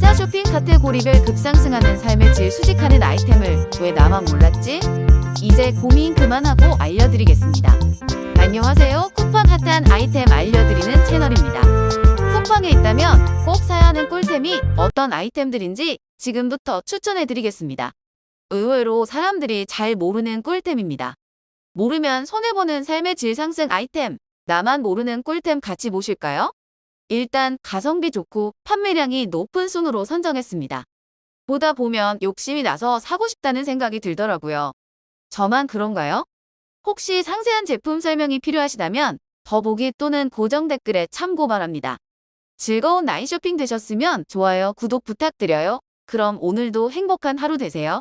기사 쇼핑 카테고리별 급상승하는 삶의 질 수식하는 아이템을 왜 나만 몰랐지? 이제 고민 그만하고 알려드리겠습니다. 안녕하세요. 쿠팡 핫한 아이템 알려드리는 채널입니다. 쿠팡에 있다면 꼭 사야 하는 꿀템이 어떤 아이템들인지 지금부터 추천해드리겠습니다. 의외로 사람들이 잘 모르는 꿀템입니다. 모르면 손해보는 삶의 질 상승 아이템, 나만 모르는 꿀템 같이 보실까요? 일단 가성비 좋고 판매량이 높은 순으로 선정했습니다. 보다 보면 욕심이 나서 사고 싶다는 생각이 들더라고요. 저만 그런가요? 혹시 상세한 제품 설명이 필요하시다면 더보기 또는 고정 댓글에 참고 바랍니다. 즐거운 나인 쇼핑 되셨으면 좋아요, 구독 부탁드려요. 그럼 오늘도 행복한 하루 되세요.